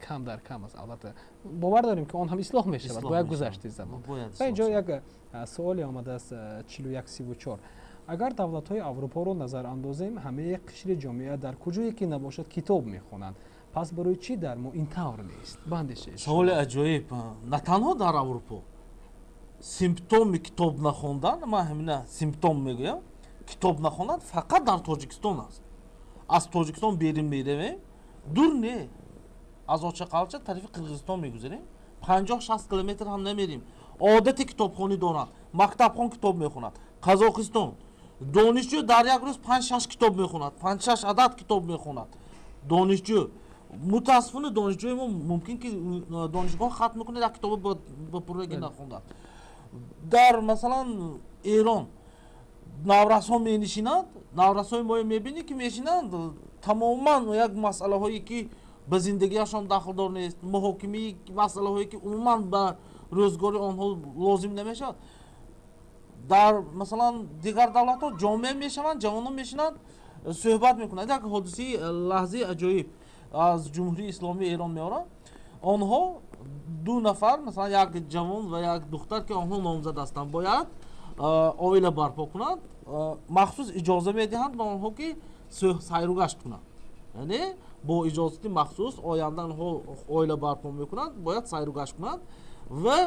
کم در کم است البته باور داریم که آن هم اصلاح می شود با یک گذشته زمان و اینجا یک سوالی آمده است 4134 агар давлатҳои аврупоро назарандозем, ҳамаи қишри ҷомеа дар куҷое ки набошад китоб мехонанд. пас барои чӣ дар мо ин тавр нест? бандешед. саволи аҷоиб. На танҳо дар аврупо симптоми китоб нахондан, ман ҳамина симптом мегӯям, китоб нахондан фақат дар тоҷикистон аст. аз тоҷикистон берим меравем, дур не. аз очақалча тарафи қирғизистон мегузарем, 50-60 километр ҳам намерем. одати китобхонӣ доранд, мактабхон китоб мехонад. қазоқистон донишҷӯ дар як рӯз 5-6 китоб мехонад, 5-6 адад китоб мехонад. донишҷӯ мутаассифона донишҷӯи мо мумкин ки донишгоҳ хатм мекунад, як китобо ба пурраги нахондад. дар масалан эрон наврасҳо менишинанд, наврасҳои мо мебинӣ ки мешинанд, тамоман як масъалаҳое ки ба зиндагиашон дахлдор нест, муҳокимаи масъалаҳое ки умуман ба рӯзгори онҳо лозим намешавад. дар масалан дигар давлатҳо ҷомеъ мешаванд, ҷавонон мешинанд, суҳбат мекунанд. як ҳодисаи лаҳзаи аҷоиб аз ҷумҳурии исломии эрон меорам. онҳо ду нафар, масалан як ҷавон ва як духтар ки онҳо номзад ҳастанд, бояд оила барпо кунанд, махсус иҷоза медиҳанд ба онҳо ки сайру гашт кунанд. яъне бо иҷозати махсус оянда онҳо оила барпо мекунанд, бояд сайру гашт кунанд ва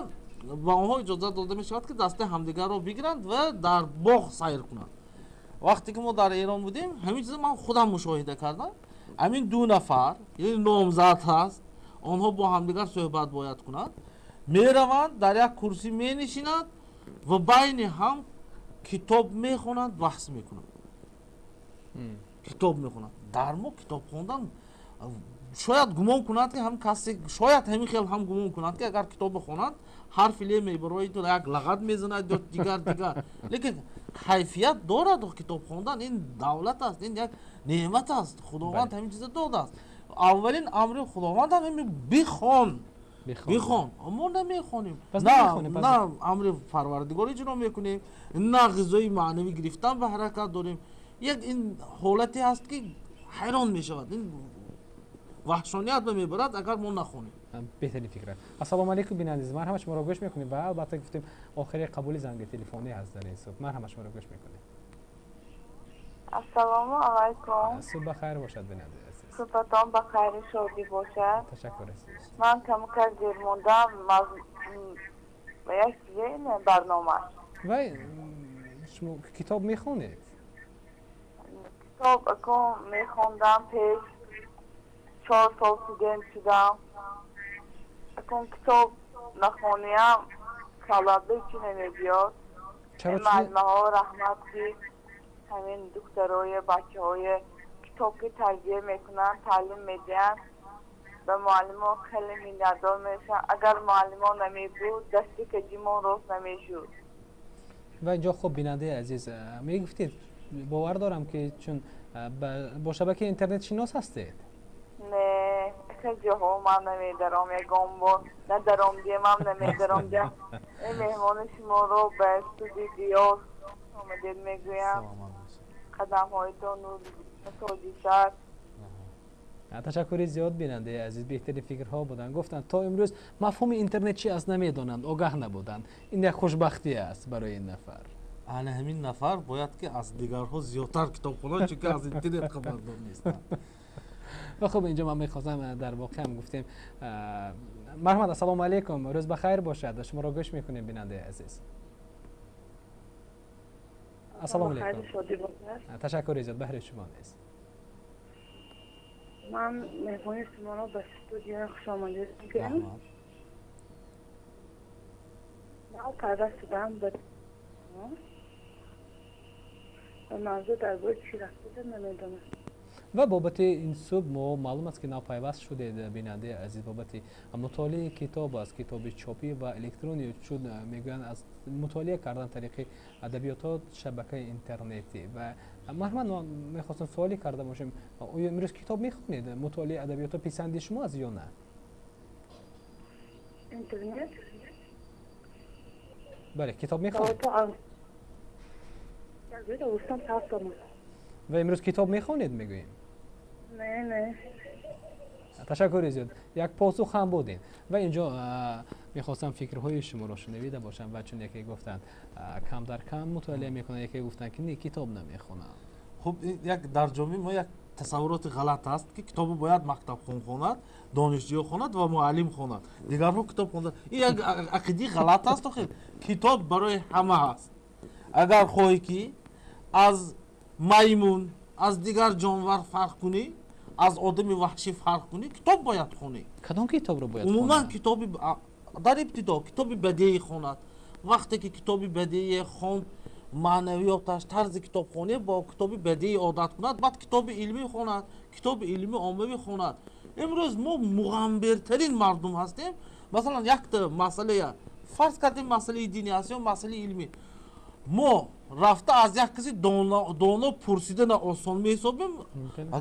ба онҳо иҷоза дода мешавад ки дасти ҳамдигарро бигиранд ва дар боғ сайр кунанд. вақте ки мо дар эрон будем, ҳамин чиза ман худам мушоҳида кардам. ҳамин ду нафар номзад ҳаст, онҳо бо ҳамдигар суҳбат бояд кунанд, мераванд дар як курсӣ менишинанд ва байни ҳам китоб мехонанд, баҳс мекунанд. китоб мехонанд. дар мо китоб хондан шояд гумон кунанд ки ҳам касе, шояд ҳамин хел ҳам гумон кунанд ки агар китобо хонанд ҳарфи ле мебарои то як лағат мезанад ё дигар. лекин кайфият дорад китоб хондан. ин давлат аст, ин як неъмат аст, худованд ҳамин чиза додааст. аввалин амри худованд ҳам бихон, мо намехонем, на амри парвардигор иҷро мекунем, на ғизои маънавӣ гирифтан ба ҳаракат дорем. як ин ҳолате ҳаст ки ҳайрон мешавад, ин ваҳшоният мебарад агар мо нахонем. беҳтарин фикр. ассалому алайкум бинандиз, марҳама шуморо гӯш мекунем. ва албатта гуфтем охири қабули занги телефонӣ ҳаст дар ин субҳ. марҳама шуморо гӯш мекунем. ассалому алайкум. субҳ бахайр бошад бинандиз. субҳатон ба хайри шодӣ бошад. ташаккур азиз. ман камикар дер мондам ба як чизе барнома. вай шумо китоб мехонед? китоб акун мехондам пеш 4 сол студент шудам. акун китоб нахониям калабе чи намебиёд. маълимаҳо раҳмат ки ҳамин духтарои бачаҳои китоб ки тарбия мекунанд, таълим медиҳанд, ба муаллимо хеле миннатдор мешавам. агар муаллимо намебуд дасти каҷимон рост намешуд. ва инҷо хуб бинандаи азиз, мегуфтед бовар дорам ки чун бо шабакаи интернет шинос ҳастед? не хел ҷоҳо ман намедарам, ягон бор надаромдиям ҳам намедаромдиям. меҳмони шуморо ба студии диёр омадед мегӯям. қадамҳоятон тоҷисар. ташаккури зиёд бинандаи азиз, беҳтарин фикрҳо буданд. гуфтанд то имрӯз мафҳуми интернет чи аст намедонанд, огаҳ набуданд. ин як хушбахтӣ аст барои ин нафар. ана ҳамин нафар бояд ки аз дигарҳо зиёдтар китоб хонанд, чунки аз интернет хабардор нестанд. ва хуб инҷо ман мехостам дар воқеъ ҳам гуфтем. марҳамат, ассалому алайкум, рӯз бахайр бошад. шуморо гӯш мекунем бинандаи азиз. ассалому алайкум. ташаккури зиёд, баҳри шумо нест. ман меҳмони шуморо ба студия хушомадед мегӯям. ман пайда шудам ба мавзӯъ дар бораи чӣ рафтида намедонам. ва бобати ин субҳ мо маълум аст ки навпайваст шудед бинандаи азиз бобати мутолиаи китоб аст, китоби чопӣ ва электронӣ, чун мегӯянд аз мутолиа кардан тариқи адабиётҳо шабакаи интернетӣ. ва марҳамат, мехостам суоле карда бошем, оё имрӯз китоб мехонед? мутолиаи адабиётҳо писанди шумо аст ё на? интернет? бале, китоб мехонед? ва имрӯз китоб мехонед мегӯем? не. تشکر زیاد. یک پاسخ هم بودین و اینجا میخواستم فکرهای شما رو شنیده باشم و چون یکی گفتن کم در کم مطالعه میکنن، یکی گفتن که نه کتاب نمیخونن. خب یک در جامعه ما یک تصورات غلط است که کتاب باید مکتب خون خوند، دانشجو خوند و معلم خوند، دیگرها کتاب خوند. این یک عقیده غلط است. خیلی کتاب برای همه است. اگر خواهی که از میمون از دیگر جانور فرق کنی، از آدم وحشی فرق کنی، کتاب باید خونی. کدام کتاب رو باید خوند؟ عموما کتاب در ابتدا کتاب بدیهی خوند. وقتی که کتاب بدیهی خوند معنویاتش طرز کتاب خونی با کتاب بدیهی عادت کند، بعد کتاب علمی خوند، کتاب علمی عامه خوند. امروز ما مغامرترین مردم هستیم. مثلا یک مسئله فرض کردیم مسئله دینی است یا مسئله علمی، ما رفته از یک کسی دانا پرسیدن آسان میحسابیم.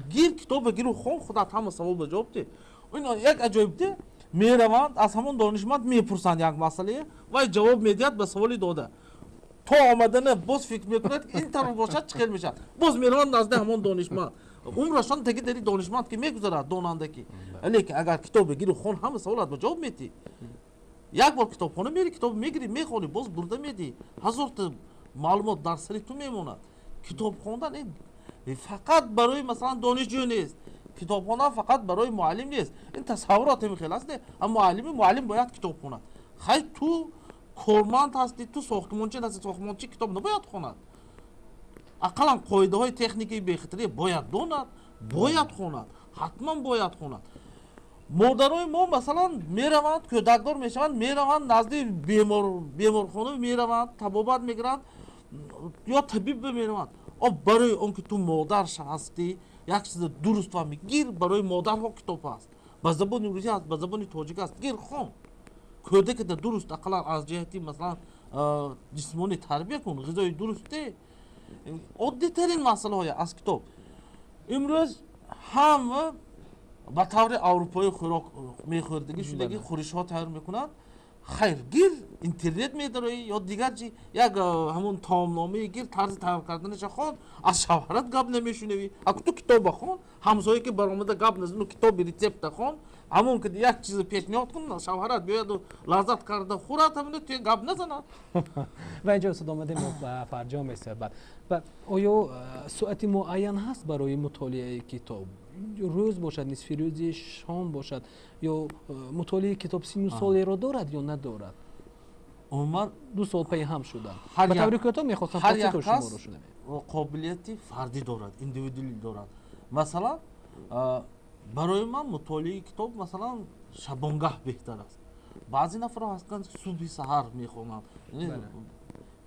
گیر کتاب گیر خون خودت همه سوال به جواب ده. این یک عجایب ده. میروند از همون دانشمند میپرسند یک مسئله و جواب میدهد به سوالی داده. تا آمدن باز فکر میکند این طرف باشد چه خیلی میشد. باز میروند نزد همون دانشمند. عمرشان دیگه داری دانشمند که میگذرد داننده کی. لیکن اگر کتاب گیر خون همه سوالات به جواب میدی. یک بار کتابخانه میری کتاب میگیری میخونی باز برده میدی. هزار تا معلومات در سری تو میموند. کتاب خوندن این فقط برای مثلا دانشجو نیست. کتابخانه فقط برای معلم نیست. این تصورات میخیل است. اما معلم باید کتاب خوند. خیلی تو کارمند هستی، تو ساختمانچی هستی، ساختمانچی کتاب نباید خوند. اقلا قاعده های تکنیکی بخطری باید داند، باید خوند، حتما باید خوند. مادرای ما مثلا میروند کودکدار میشوند، میروند نزد بیمارخانه میروند، طبابت میگیرند یا طبیب میروند. برای اون که تو مادرش هستی یک چیز درست و میگیر، برای مادرها کتاب است. به زبان انگلیسی است، به زبان تاجیک است. گیر خون کودک که درست اقلا از جهتی مثلا جسمانی تربیت کن، غذای درسته. عادی ترین مسئله های از کتاب. امروز همه با طور اروپایی خوراک میخوردگی شدگی خورش ها تیار میکنند. خیر گیر اینترنت میداری یا دیگر چی یک همون تامنامه گیر طرز تیار کردنش خون، از شوهرت گپ نمیشنوی. اگه تو کتاب بخون همسایه که برآمده گپ نزنو کتاب ریسپت خون، همون که یک چیز پیشنهاد کن شوهرت بیاد و لذت کرده خورد همون تو گپ نزنه. و اینجا صدا آمده ما فرجام استربت و آیا ساعت معین هست برای مطالعه کتاب؟ روز باشد، نصف روزی، شام باشد، یا مطالعه کتاب 30 سالی را دارد یا ندارد؟ عموما 2 سال پی هم شدن. به طور کتاب میخواستم هر یک شما رو کس شنویم. قابلیتی فردی دارد، اندیویدولی دارد. مثلا برای من مطالعه کتاب مثلا شبانگاه بهتر است. بعضی نفرها هستند صبح سحر میخونند.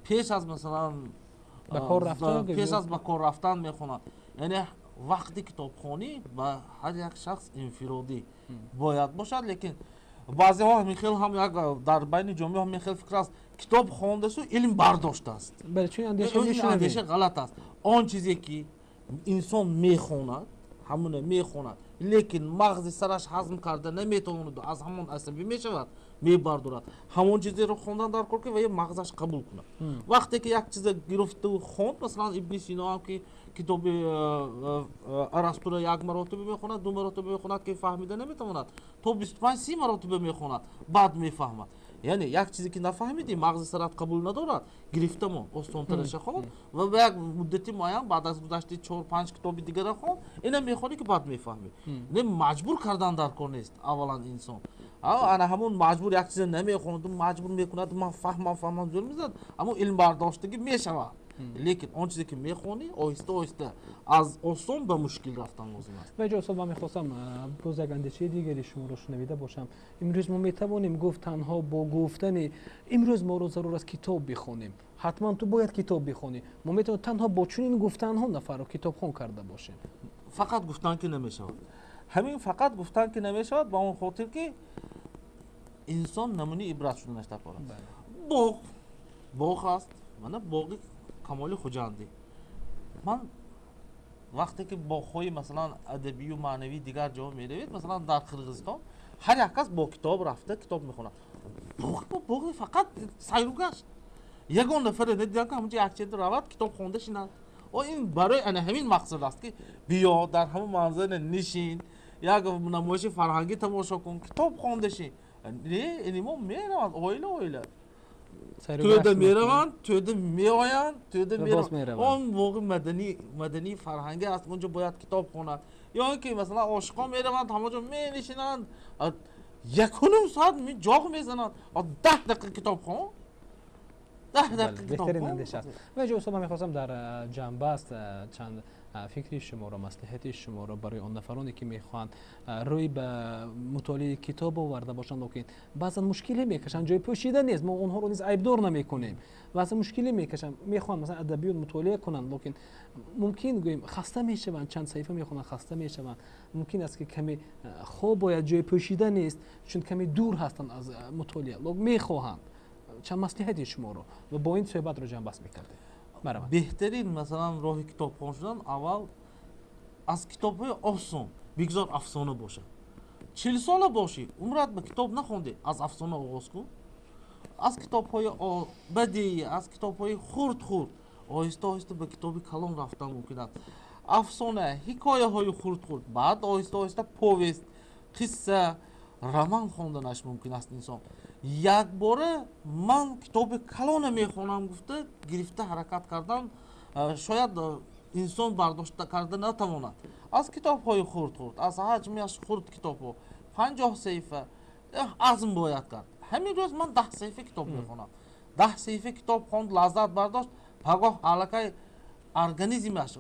پیش از مثلا پیش از به کار رفتن میخونند. یعنی وقتی کتابخوانی با هر یک شخص انفرادی باید باشد. لیکن بعضی ها میخیل هم یک در بین جامعه هم میخیل فکر است کتاب خوانده سو علم برداشته است. بله چون اندیشه غلط است. آن چیزی که انسان میخواند همونه میخواند لیکن مغز سرش هضم کرده نمیتواند از همون عصبی میشود میبردارد. همون چیزی رو خوندن در کار که و مغزش قبول کنه. وقتی که یک چیز گرفته و خوند مثلا ابن سینا هم که کتاب ارسطو را یک مرتبه میخواند، 2 مرتبه میخواند که فهمیده نمیتواند، تا 25-30 مرتبه میخواند بعد میفهمد. یعنی یک چیزی که نفهمیدی مغز سرت قبول ندارد گرفته ما استانترش خوند و به یک مدتی معین بعد از گذشته 4-5 کتاب دیگر خوند اینا میخونی که بعد میفهمی. نه مجبور کردن در کار نیست اولا انسان. انا همون مجبور یک چیز نمیخوند مجبور میکند من فهمم زور میزد اما علم برداشتگی میشود. لیکن اون چیزی که میخونی آهسته آهسته از آسان به مشکل رفتن لازم است. و اجازه من میخواستم باز یک اندیشه دیگری شما رو شنویده باشم. امروز ما میتوانیم گفت تنها با گفتن امروز ما رو ضرور است کتاب بخونیم، حتما تو باید کتاب بخونی، ما میتوانیم تنها با چنین گفتن ها نفر رو کتاب خون کرده باشیم؟ فقط گفتن که نمیشود. همین فقط گفتن که نمیشود با اون خاطر که انسان نمونه عبرت شده نشته پاره. باغ است. من باغی کمال خوجندی. من وقتی که باغ‌های مثلا ادبی و معنوی دیگر جا میروید مثلا در قرقیزستان هر یک کس با کتاب رفته کتاب میخونه. باغ فقط سیر و گشت. یگان نفر ندیدم که همونجا یک چیز رود کتاب خونده شینه. این برای همین مقصد است که بیا در همون منظر نشین як намоиши фарҳангӣ тамошо кун, китоб хондаши. Не, инимо мераванд оила. Тӯда мераванд, тӯда меоянд, тӯда мераванд. Он воқеъ маданӣ фарҳангӣ аст, онҷо бояд китоб хонад. ё ин ки масалан ошиқон мераванд, ҳамаҷо менишинанд, якунум соат ҷоғ мезананд, 10 дақиқа китоб хон. بهترین اندیشه است. و جو صبح میخواستم در جنبه است چند فکری شما را مصلحتی شما را برای آن نفرانی که میخوان روی به مطالعه کتاب آورده باشند، لیکن بعضا مشکلی میکشن، جای پوشیده نیست، ما اونها رو نیز عیبدار نمیکنیم، بعضا مشکلی میکشن، میخوان مثلا ادبیات مطالعه کنند، لیکن ممکن گوییم خسته میشوند، چند صفحه میخونن خسته میشوند، ممکن است که کمی خوب باید جای پوشیده نیست چون کمی دور هستند از مطالعه، لیکن میخواهند چند مصلحتی شما رو و با این صحبت رو جمع بس میکردیم. بهترین مثلا راه کتاب خوان شدن اول از کتاب های آسان بگذار افسانه باشه. 40 ساله باشی عمرت به کتاب نخونده، از افسانه آغاز کن. از کتاب های بدیهی، از کتاب های خرد آهسته آهسته به کتاب کلان رفتن ممکن است. افسانه، حکایه های خرد بعد آهسته آهسته پوست، قصه، رمان خوندنش ممکن است انسان. یک باره من کتاب کلان میخونم گفته گرفته حرکت کردن شاید انسان برداشت کرده نتواند. از کتاب های خرد از حجمش خرد کتاب ها 50 صفحه عزم باید کرد. همین روز من 10 صفحه کتاب میخونم. 10 صفحه کتاب خوند، لذت برداشت، پگاه علاقه ارگانیزمش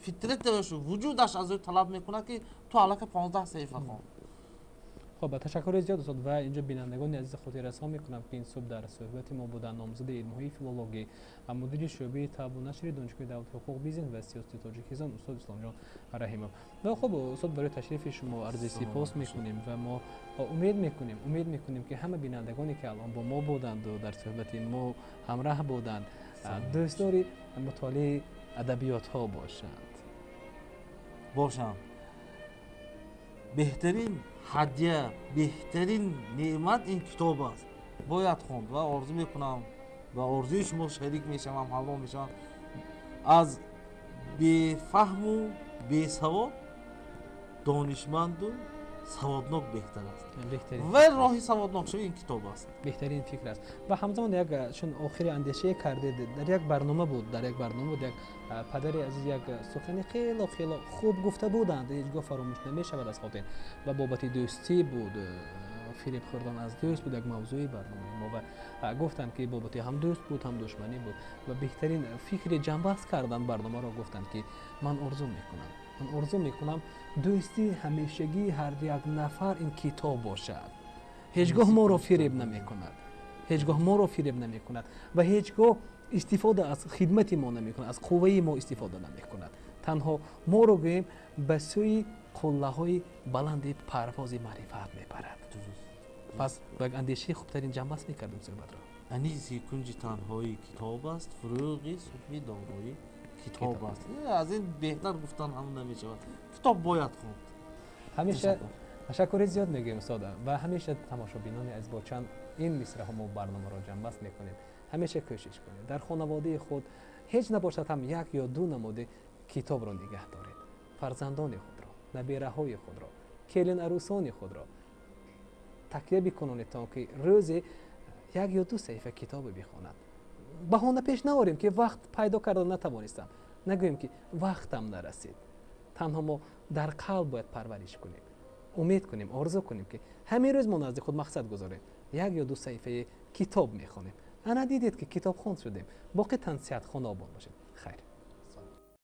فطرتش وجودش از او طلب میکنه که تو علاقه 15 صفحه خوند. خب تشکر زیاد استاد. و اینجا بینندگان عزیز خود رسان میکنم که این صبح در صحبت ما بودن نامزد علم‌های فیلولوژی مدیر شعبه طب و نشر دانشگاه دولت حقوق بیزینس و سیاست تاجیکستان استاد اسلام جان رحیمov. و خب استاد برای تشریف شما عرض سپاس میکنیم و ما امید میکنیم که همه بینندگانی که الان با ما بودند و در صحبت ما همراه بودند دوستدار مطالعه ادبیات ها باشند. بهترین هدیه، بهترین نعمت این کتاب است. باید خوند و آرزو میکنم و آرزوی شما شریک میشم، همراه میشم. از بفهم و بسواد دانشمند و سوادناک بهتر است. و راه سوادناک شدن این کتاب است. بهترین فکر است. و همزمان یک چون آخر اندیشه کردید در یک برنامه بود، یک پدر عزیز یک سخنی خیلی خوب گفته بودند، هیچگاه فراموش نمیشود از خاطر و بابت دوستی بود، فریب خوردن از دوست بود یک موضوعی برنامه ما و گفتند که بابت هم دوست بود هم دشمنی بود و بهترین فکر جنبست کردن برنامه را گفتند که من آرزو میکنم دوستی همیشگی هر یک نفر این کتاب باشد. هیچگاه ما را فریب نمیکند و هیچگاه استفاده از خدمت ما نمیکند، از قوه ما استفاده نمیکند، تنها ما رو گوییم به سوی قله‌های بلند پرواز معرفت میبرد. پس به اندیشه خوبترین جنبست میکردیم صحبت را. انیزی کنج تنهایی کتاب است، فروغی صبحی دارایی کتاب است. از این بهتر گفتن هم نمیشود. کتاب باید خوند. همیشه تشکر زیاد میگیم استاد و همیشه تماشابینان از با چند این مصرع ما برنامه را جنبست میکنیم. همیشه کوشش کنید در خانواده خود هیچ نباشد هم یک یا دو نموده کتاب را نگه دارید. فرزندان خود را، نبیره های خود را، کلین عروسان خود را تکیه بکنونید تا که روزی یک یا دو صفحه کتاب بخوانند. بهانه پیش نآوریم که وقت پیدا کردن نتوانستم، نگوییم که وقتم نرسید. تنها ما در قلب باید پرورش کنیم، امید کنیم، آرزو کنیم که همین روز ما نزد خود مقصد گذاریم یک یا دو صفحه کتاب میخوانیم. انا دیدید که کتاب خوان شدیم، باقی تنصیحت خانه آباد باشید. خیر.